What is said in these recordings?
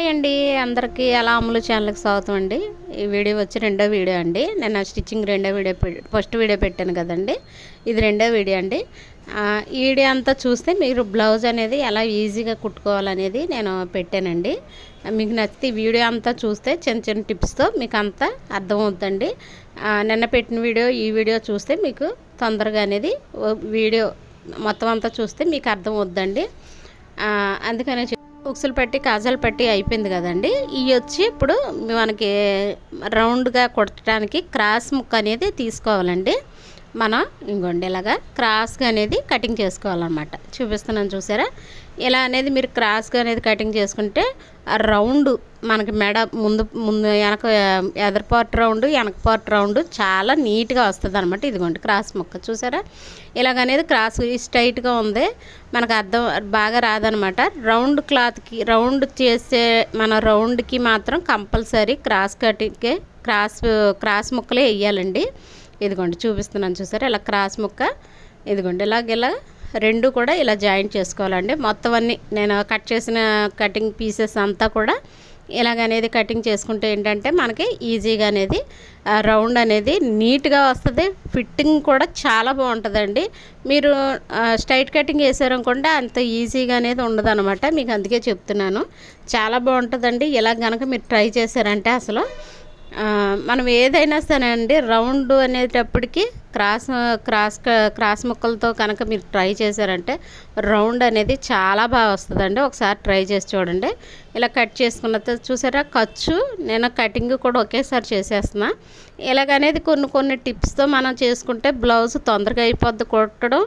Hi అండి, అందరికీ అలా అమ్ములు ఛానల్కి స్వాగతం అండి. ఈ వీడియో వచ్చి రెండో వీడియో అండి. నేను స్టిచ్చింగ్ రెండో వీడియో ఫస్ట్ వీడియో పెట్టాను కదండి, ఇది రెండో వీడియో అండి. ఈ వీడియో అంతా చూస్తే మీరు బ్లౌజ్ అనేది ఎలా ఈజీగా కుట్టుకోవాలనేది నేను పెట్టానండి. మీకు నచ్చితే ఈ వీడియో అంతా చూస్తే చిన్న చిన్న టిప్స్తో మీకు అంతా అర్థమవుతుందండి. నిన్న పెట్టిన వీడియో ఈ వీడియో చూస్తే మీకు తొందరగా అనేది వీడియో మొత్తం అంతా చూస్తే మీకు అర్థమవుద్దండి. అందుకనే ఉక్సులు పట్టి కాజాలు పట్టి అయిపోయింది కదండి. ఇవి వచ్చి ఇప్పుడు మనకి రౌండ్గా కొట్టడానికి క్రాస్ ముక్క అనేది తీసుకోవాలండి. మనం ఇంకోండి ఇలాగా క్రాస్గా అనేది కటింగ్ చేసుకోవాలన్నమాట. చూపిస్తున్నాను చూసారా, ఇలా అనేది మీరు క్రాస్గా అనేది కటింగ్ చేసుకుంటే ఆ రౌండ్ మనకి మెడ ముందు వెనక ఎదర్ పార్ట్ రౌండ్ వెనక పార్ట్ రౌండ్ చాలా నీట్గా వస్తుంది అనమాట. ఇదిగోండి క్రాస్ ముక్క చూసారా, ఇలాగనేది క్రాస్ స్ట్రైట్గా ఉంది, మనకు అర్థం బాగా రాదనమాట. రౌండ్ క్లాత్కి రౌండ్ చేసే మన రౌండ్కి మాత్రం కంపల్సరీ క్రాస్ కటింగ్కే క్రాస్ ముక్కలే వేయాలండి. ఇదిగోండి చూపిస్తున్నాను చూసారా, ఇలా క్రాస్ ముక్క ఇదిగోండి ఇలా రెండు కూడా ఇలా జాయింట్ చేసుకోవాలండి. మొత్తం అన్నీ నేను కట్ చేసిన కటింగ్ పీసెస్ అంతా కూడా ఇలాగనేది కటింగ్ చేసుకుంటే ఏంటంటే మనకి ఈజీగా అనేది రౌండ్ అనేది నీట్గా వస్తుంది. ఫిట్టింగ్ కూడా చాలా బాగుంటుందండి. మీరు స్ట్రైట్ కటింగ్ వేసారనుకోండి అంత ఈజీగా అనేది ఉండదు అనమాట. మీకు అందుకే చెప్తున్నాను, చాలా బాగుంటుందండి. ఇలా కనుక మీరు ట్రై చేశారంటే అసలు మనం ఏదైనా సరే అండి రౌండ్ అనేటప్పటికి క్రాస్ ముక్కలతో కనుక మీరు ట్రై చేశారంటే రౌండ్ అనేది చాలా బాగా వస్తుందండి. ఒకసారి ట్రై చేసి చూడండి. ఇలా కట్ చేసుకున్న చూసారా, ఖర్చు నేను కటింగ్ కూడా ఒకేసారి చేసేస్తున్నా. ఇలాగనేది కొన్ని టిప్స్తో మనం చేసుకుంటే బ్లౌజ్ తొందరగా అయిపోద్ది, కుట్టడం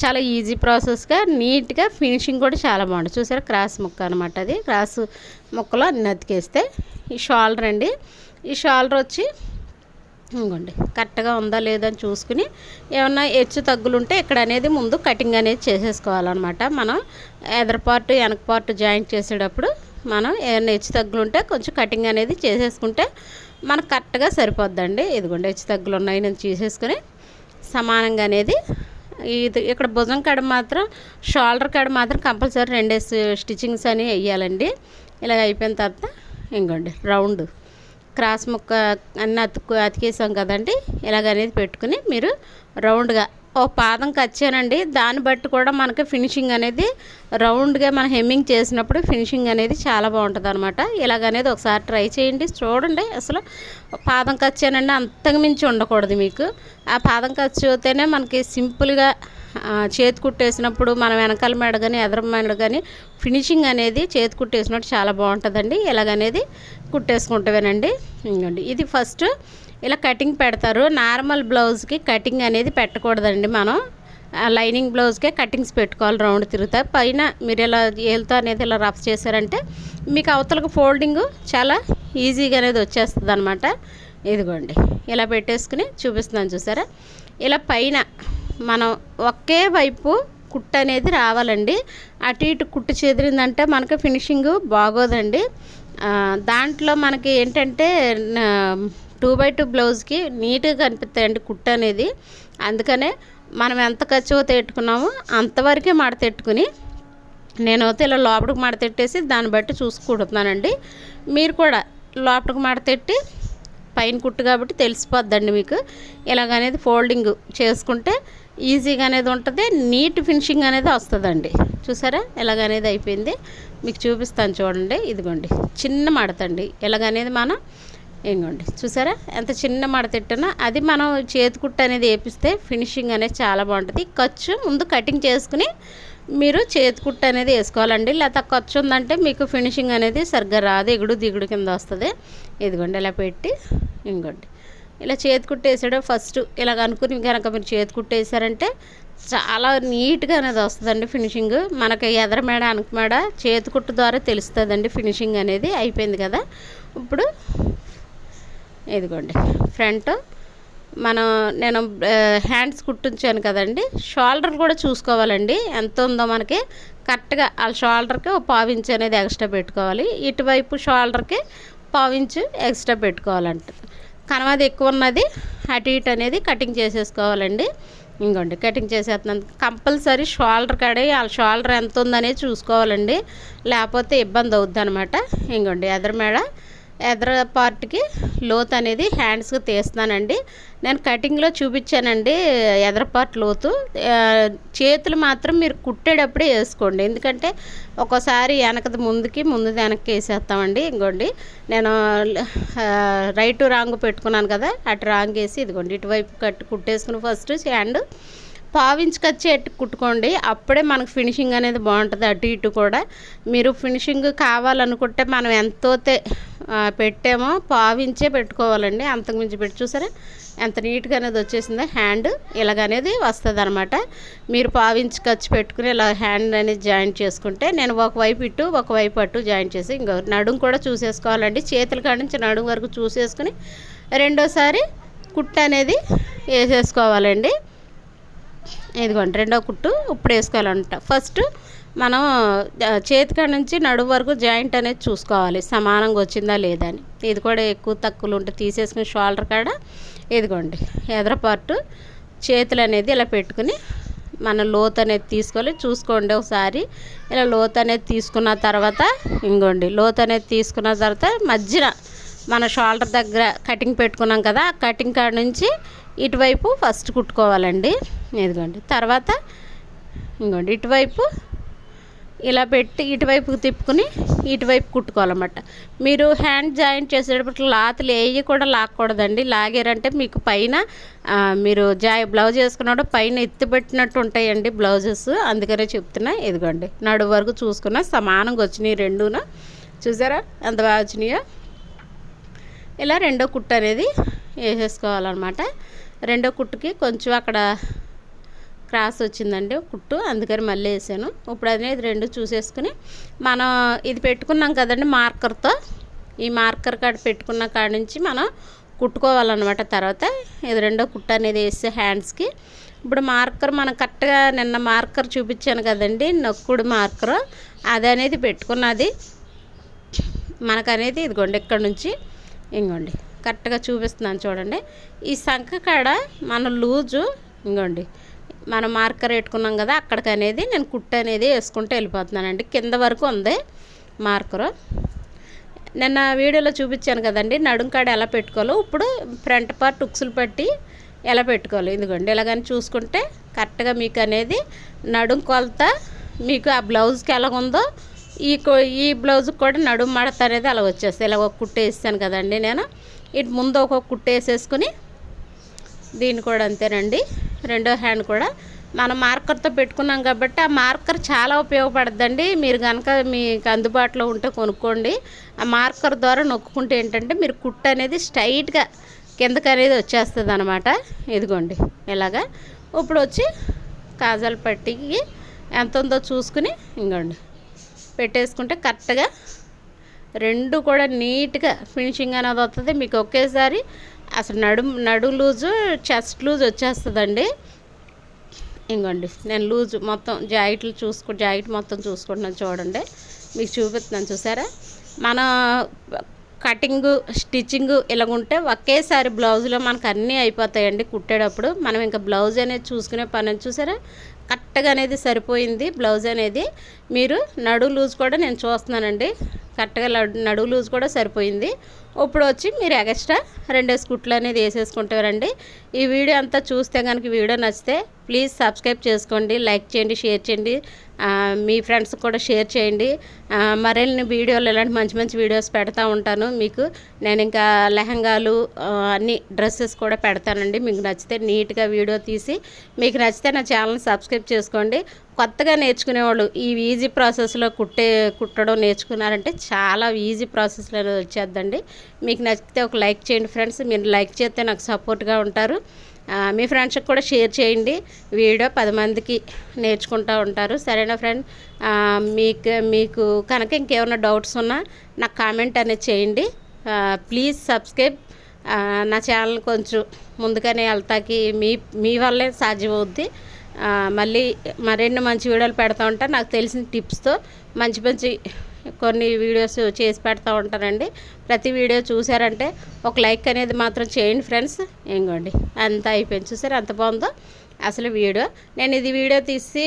చాలా ఈజీ ప్రాసెస్గా నీట్గా ఫినిషింగ్ కూడా చాలా బాగుంటుంది. చూసారా క్రాస్ ముక్క అనమాట, అది క్రాస్ ముక్కలో అన్ని అతికేస్తే ఈ షోల్డర్ అండి. ఈ షోల్డర్ వచ్చి ఇంకోండి కరెక్ట్గా ఉందా లేదని చూసుకుని ఏమన్నా హెచ్చు తగ్గులుంటే ఇక్కడ అనేది ముందు కటింగ్ అనేది చేసేసుకోవాలన్నమాట. మనం ఎదర్ పార్ట్ వెనక పార్ట్ జాయింట్ చేసేటప్పుడు మనం ఏమైనా హెచ్చు తగ్గులుంటే కొంచెం కటింగ్ అనేది చేసేసుకుంటే మనకు కరెక్ట్గా సరిపోద్దండి. ఇదిగోండి హెచ్చు తగ్గులు ఉన్నాయి నేను చేసేసుకుని సమానంగా అనేది ఇది ఇక్కడ భుజం కాడ మాత్రం షోల్డర్ కాడ మాత్రం కంపల్సరీ 2 స్టిచ్చింగ్స్ అని వేయాలండి. ఇలా అయిపోయిన తర్వాత ఇంకోండి రౌండ్ క్రాస్ ముక్క అన్నీ అతికేసాం కదండి, ఇలాగనేది పెట్టుకుని మీరు రౌండ్గా ఓ పాదం కచ్చానండి. దాన్ని బట్టి కూడా మనకి ఫినిషింగ్ అనేది రౌండ్గా మనం హెమ్మింగ్ చేసినప్పుడు ఫినిషింగ్ అనేది చాలా బాగుంటుంది అనమాట. ఇలాగనేది ఒకసారి ట్రై చేయండి, చూడండి. అసలు పాదం కచ్చానండి అంతకు మించి ఉండకూడదు మీకు. ఆ పాదం ఖర్చు అయితేనే మనకి సింపుల్గా చేతి కుట్టేసినప్పుడు మనం వెనకాల మెడ కానీ ఎదర మెడ కానీ ఫినిషింగ్ అనేది చేతి కుట్టేసినట్టు చాలా బాగుంటుందండి. ఇలాగనేది కుట్టేసుకుంటావేనండి. ఇంకోండి ఇది ఫస్ట్ ఇలా కటింగ్ పెడతారు. నార్మల్ బ్లౌజ్కి కటింగ్ అనేది పెట్టకూడదండి. మనం లైనింగ్ బ్లౌజ్కే కటింగ్స్ పెట్టుకోవాలి. రౌండ్ తిరుగుతాయి పైన మీరు ఇలా ఏలుతో అనేది ఇలా రఫ్ చేశారంటే మీకు అవతలకు ఫోల్డింగ్ చాలా ఈజీగా అనేది వచ్చేస్తుంది అనమాట. ఇదిగోండి ఇలా పెట్టేసుకుని చూపిస్తున్నాను చూసారా, ఇలా పైన మనం ఒకే వైపు కుట్టు అనేది రావాలండి. అటు ఇటు కుట్టు చెదిరిందంటే మనకి ఫినిషింగ్ బాగోదండి. దాంట్లో మనకి ఏంటంటే 2x2 బ్లౌజ్కి నీట్గా కనిపిస్తాయండి కుట్టు అనేది. అందుకనే మనం ఎంత ఖర్చు పెట్టుకున్నామో అంతవరకే మడతెట్టుకుని నేనైతే ఇలా లోపలికి మడతెట్టేసి దాన్ని బట్టి చూసుకుంటున్నానండి. మీరు కూడా లోపలికి మడతెట్టి పైన కుట్టు కాబట్టి తెలిసిపోద్దండి మీకు. ఇలాగనేది ఫోల్డింగ్ చేసుకుంటే ఈజీగా అనేది ఉంటుంది, నీట్ ఫినిషింగ్ అనేది వస్తుందండి. చూసారా ఇలాగనేది అయిపోయింది, మీకు చూపిస్తాను చూడండి. ఇదిగోండి చిన్న మడతండి. ఇలాగనేది మనం ఇంకోండి చూసారా ఎంత చిన్న మడతెట్టినా అది మనం చేతి కుట్టు అనేది వేపిస్తే ఫినిషింగ్ అనేది చాలా బాగుంటుంది. ఖర్చు ముందు కటింగ్ చేసుకుని మీరు చేతి కుట్టు అనేది వేసుకోవాలండి. లేకపోతే ఖర్చు ఉందంటే మీకు ఫినిషింగ్ అనేది సరిగ్గా రాదు, ఎగుడు దిగుడు కింద వస్తుంది. ఇదిగోండి ఇలా పెట్టి ఇంకోండి ఇలా చేతి కుట్టు వేసాడు. ఫస్ట్ ఇలాగ అనుకుని కనుక మీరు చేతి కుట్టు వేసారంటే చాలా నీట్గా అనేది వస్తుందండి ఫినిషింగ్. మనకి ఎదర మేడ అనక మేడ చేతి కుట్టు ద్వారా తెలుస్తుందండి ఫినిషింగ్ అనేది. అయిపోయింది కదా, ఇప్పుడు ఇదిగోండి ఫ్రంట్ నేను హ్యాండ్స్ కుట్టించాను కదండి. షోల్డర్ కూడా చూసుకోవాలండి ఎంత ఉందో మనకి కరెక్ట్గా. ఆ షోల్డర్కి ఒక 1/4 ఇంచ్ అనేది ఎక్స్ట్రా పెట్టుకోవాలి. ఇటువైపు షోల్డర్కి 1/4 ఇంచ్ ఎక్స్ట్రా పెట్టుకోవాలంట. కనవది ఎక్కువ ఉన్నది అటు ఇటు అనేది కటింగ్ చేసేసుకోవాలండి. ఇంకోండి కటింగ్ చేసేస్తున్నాను. కంపల్సరీ షోల్డర్ కాడే ఆ షోల్డర్ ఎంత ఉందనేది చూసుకోవాలండి, లేకపోతే ఇబ్బంది అవుద్ది అనమాట. ఇంకోండి ఎదర పార్ట్కి లోతు అనేది హ్యాండ్స్కి తీస్తున్నానండి. నేను కటింగ్లో చూపించానండి ఎదర పార్ట్ లోతు. చేతులు మాత్రం మీరు కుట్టేటప్పుడే వేసుకోండి, ఎందుకంటే ఒక్కోసారి వెనకది ముందుది వెనక్కి వేసేస్తామండి. ఇంకోండి నేను రైట్ రాంగ్ పెట్టుకున్నాను కదా, అటు రాంగ్ వేసి ఇదిగోండి ఇటువైపు కుట్టేసుకుని ఫస్ట్ హ్యాండ్ పావించి కచ్చి కుట్టుకోండి, అప్పుడే మనకు ఫినిషింగ్ అనేది బాగుంటుంది. అటు ఇటు కూడా మీరు ఫినిషింగ్ కావాలనుకుంటే మనం ఎంతోతే పెట్టామో పావించే పెట్టుకోవాలండి, అంతకుమించి పెట్టి చూసారా ఎంత నీట్గా అనేది వచ్చేసిందో. హ్యాండ్ ఇలాగనేది వస్తుంది అనమాట. మీరు పావించి ఖర్చు పెట్టుకుని ఇలా హ్యాండ్ అనేది జాయింట్ చేసుకుంటే, నేను ఒకవైపు ఇటు ఒకవైపు అటు జాయింట్ చేసి ఇంకో నడుము కూడా చూసేసుకోవాలండి. చేతుల కాడ నుంచి నడుము వరకు చూసేసుకుని రెండోసారి కుట్టు అనేది వేసేసుకోవాలండి. ఇదిగోండి రెండో కుట్టు ఇప్పుడు వేసుకోవాలంట. ఫస్ట్ మనం చేతికాడ నుంచి నడుము వరకు జాయింట్ అనేది చూసుకోవాలి సమానంగా వచ్చిందా లేదా అని. ఇది కూడా ఎక్కువ తక్కువలు ఉంటే తీసేసుకుని షోల్డర్ కాడ ఇదిగోండి ఎదర పార్టు చేతులు అనేది ఇలా పెట్టుకుని మన లోతు అనేది తీసుకోవాలి. చూసుకోండి ఒకసారి ఇలా లోతు అనేది తీసుకున్న తర్వాత ఇంకోండి లోతు అనేది తీసుకున్న తర్వాత మధ్యన మన షోల్డర్ దగ్గర కటింగ్ పెట్టుకున్నాం కదా, ఆ కటింగ్ కాడ నుంచి ఇటువైపు ఫస్ట్ కుట్టుకోవాలండి. ఇదిగోండి తర్వాత ఇంకోండి ఇటువైపు ఇలా పెట్టి ఇటువైపుకి తిప్పుకుని ఇటువైపు కుట్టుకోవాలన్నమాట. మీరు హ్యాండ్ జాయింట్ చేసేటప్పుడు లాతులు వేయి కూడా లాక్కూడదండి. లాగారంటే మీకు పైన మీరు బ్లౌజ్ వేసుకున్నప్పుడు పైన ఎత్తిపెట్టినట్టు ఉంటాయండి బ్లౌజెస్, అందుకనే చెప్తున్నా. ఇదిగోండి నడుము వరకు చూసుకున్నా సమానంగా వచ్చినాయి రెండున, చూసారా ఎంత బాగా వచ్చినాయో. ఇలా రెండో కుట్టు అనేది వేసేసుకోవాలన్నమాట. రెండో కుట్టుకి కొంచెం అక్కడ క్రాస్ వచ్చిందండి కుట్టు, అందుకని మళ్ళీ వేసాను. ఇప్పుడు అనేది రెండు చూసేసుకుని మనం ఇది పెట్టుకున్నాం కదండి మార్కర్తో, ఈ మార్కర్ కాడ పెట్టుకున్న కాడ నుంచి మనం కుట్టుకోవాలన్నమాట. తర్వాత ఇది రెండో కుట్టు అనేది వేసే హ్యాండ్స్కి. ఇప్పుడు మార్కర్ మనం కరెక్ట్గా నిన్న మార్కర్ చూపించాను కదండి నొక్కుడు మార్కర్, అది అనేది పెట్టుకున్నది మనకనేది ఇదిగోండి ఇక్కడ నుంచి ఇంకోండి కరెక్ట్గా చూపిస్తున్నాను చూడండి. ఈ సంఖ కాడ మన లూజు ఇంకోండి మనం మార్కర్ పెట్టుకున్నాం కదా, అక్కడికి అనేది నేను కుట్టు అనేది వేసుకుంటూ వెళ్ళిపోతున్నానండి. కింద వరకు ఉంది మార్కరు. నిన్న వీడియోలో చూపించాను కదండి నడుం కాడ ఎలా పెట్టుకోవాలో. ఇప్పుడు ఫ్రంట్ పార్ట్ ఉక్సులు పట్టి ఎలా పెట్టుకోవాలి ఇదిగోండి ఇలాగని చూసుకుంటే కరెక్ట్గా మీకు అనేది నడుం కొలత మీకు ఆ బ్లౌజ్కి ఎలాగుందో ఈ బ్లౌజ్కి కూడా నడుము మడత అనేది అలా వచ్చేస్తుంది. ఇలా ఒక కుట్టు వేసాను కదండి నేను, ఇటు ముందు ఒక్కొక్క కుట్టు వేసేసుకుని దీన్ని కూడా అంతేనండి. రెండో హ్యాండ్ కూడా మనం మార్కర్తో పెట్టుకున్నాం కాబట్టి ఆ మార్కర్ చాలా ఉపయోగపడుతుందండి. మీరు కనుక మీకు అందుబాటులో ఉంటే కొనుక్కోండి. ఆ మార్కర్ ద్వారా నొక్కుంటే ఏంటంటే మీరు కుట్టు అనేది స్ట్రైట్గా కిందకి అనేది వచ్చేస్తుంది అనమాట. ఇదిగోండి ఇలాగా. ఇప్పుడు వచ్చి కాజల్ పట్టికి ఎంత ఉందో చూసుకుని ఇంకోండి పెట్టేసుకుంటే కరెక్ట్గా రెండు కూడా నీట్గా ఫినిషింగ్ అనేది వస్తుంది. మీకు ఒకేసారి అసలు నడు లూజు చెస్ట్ లూజ్ వచ్చేస్తుందండి. ఇంకోండి నేను లూజు మొత్తం జాకెట్ మొత్తం చూసుకుంటున్నాను చూడండి, మీకు చూపిస్తున్నాను చూసారా. మన కటింగు స్టిచ్చింగు ఇలాగుంటే ఒకేసారి బ్లౌజ్లో మనకు అన్నీ అయిపోతాయండి కుట్టేటప్పుడు. మనం ఇంకా బ్లౌజ్ అనేది చూసుకునే పని చూసారా కరెక్ట్గా అనేది సరిపోయింది బ్లౌజ్ అనేది. మీరు నడు లూజ్ కూడా నేను చూస్తున్నానండి, కరెక్ట్గా నడు లూజ్ కూడా సరిపోయింది. ఇప్పుడు వచ్చి మీరు ఎక్స్ట్రా 2 కుట్లు అనేది వేసేసుకుంటారండి. ఈ వీడియో అంతా చూస్తే కనుక వీడియో నచ్చితే ప్లీజ్ సబ్స్క్రైబ్ చేసుకోండి, లైక్ చేయండి, షేర్ చేయండి, మీ ఫ్రెండ్స్ కూడా షేర్ చేయండి. మరిన్ని వీడియోలు ఇలాంటి మంచి మంచి వీడియోస్ పెడతా ఉంటాను మీకు. నేను ఇంకా లెహంగాలు అన్ని డ్రెస్సెస్ కూడా పెడతానండి. మీకు నచ్చితే నీట్గా వీడియో తీసి మీకు నచ్చితే నా ఛానల్ని సబ్స్క్రైబ్ చేసుకోండి. కొత్తగా నేర్చుకునేవాళ్ళు ఈ ఈజీ ప్రాసెస్లో కుట్టడం నేర్చుకున్నారంటే చాలా ఈజీ ప్రాసెస్లో వచ్చేద్దండి. మీకు నచ్చితే ఒక లైక్ చేయండి ఫ్రెండ్స్, మీరు లైక్ చేస్తే నాకు సపోర్ట్గా ఉంటారు. మీ ఫ్రెండ్స్కి కూడా షేర్ చేయండి, వీడియో 10 మందికి నేర్చుకుంటూ ఉంటారు. సరేనా ఫ్రెండ్, మీకు కనుక ఇంకేమైనా డౌట్స్ ఉన్నా నాకు కామెంట్ అనేది చేయండి. Please subscribe. నా ఛానల్ కొంచెం ముందుగానే వెళ్తాకి మీ వల్లే సాధ్యమవుద్ది. మళ్ళీ మరిన్ని మంచి వీడియోలు పెడతా ఉంటాను. నాకు తెలిసిన టిప్స్తో మంచి కొన్ని వీడియోస్ చేసి పెడతా ఉంటానండి. ప్రతి వీడియో చూసారంటే ఒక లైక్ అనేది మాత్రం చేయండి ఫ్రెండ్స్. ఇంకోండి అంతా అయిపోయింది చూసారు ఎంత బాగుందో. అసలు వీడియో నేను ఇది వీడియో తీసి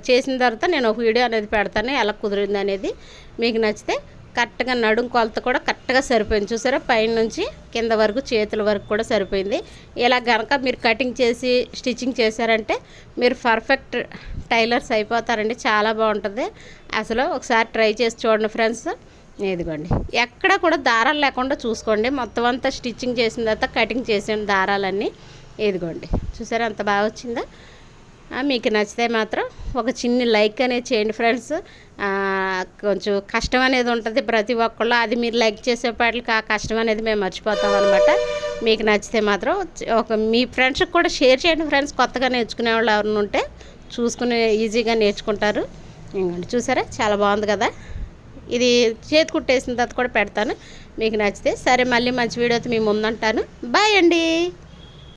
చేసిన తర్వాత నేను ఒక వీడియో అనేది పెడతాను ఎలా కుదిరింది అనేది. మీకు నచ్చితే కరెక్ట్గా నడుం కొలత కూడా కరెక్ట్గా సరిపోయింది. చూసారా, పైన నుంచి కింద వరకు చేతుల వరకు కూడా సరిపోయింది. ఇలా కనుక మీరు కటింగ్ చేసి స్టిచ్చింగ్ చేశారంటే మీరు పర్ఫెక్ట్ టైలర్స్ అయిపోతారండి. చాలా బాగుంటుంది అసలు. ఒకసారి ట్రై చేసి చూడండి ఫ్రెండ్స్. ఇదిగోండి, ఎక్కడ కూడా దారాలు లేకుండా చూసుకోండి. మొత్తం అంతా స్టిచ్చింగ్ చేసిన తర్వాత కటింగ్ చేసిన దారాలన్నీ ఇదిగోండి. చూసారా ఎంత బాగా వచ్చిందో. మీకు నచ్చితే మాత్రం ఒక చిన్న లైక్ అనేది చేయండి ఫ్రెండ్స్. కొంచెం కష్టం అనేది ఉంటుంది ప్రతి ఒక్కళ్ళు, అది మీరు లైక్ చేసేపాటికి ఆ కష్టం అనేది మేము మర్చిపోతాం అనమాట. మీకు నచ్చితే మాత్రం మీ ఫ్రెండ్స్కి కూడా షేర్ చేయండి ఫ్రెండ్స్. కొత్తగా నేర్చుకునే వాళ్ళు ఎవరైనా ఉంటే చూసుకుని ఈజీగా నేర్చుకుంటారు. ఇంకోండి చూసారా చాలా బాగుంది కదా. ఇది చేతి కుట్టేసిన తర్వాత కూడా పెడతాను. మీకు నచ్చితే సరే, మళ్ళీ మంచి వీడియోతో మీ ముందుంటాను. బాయ్ అండి.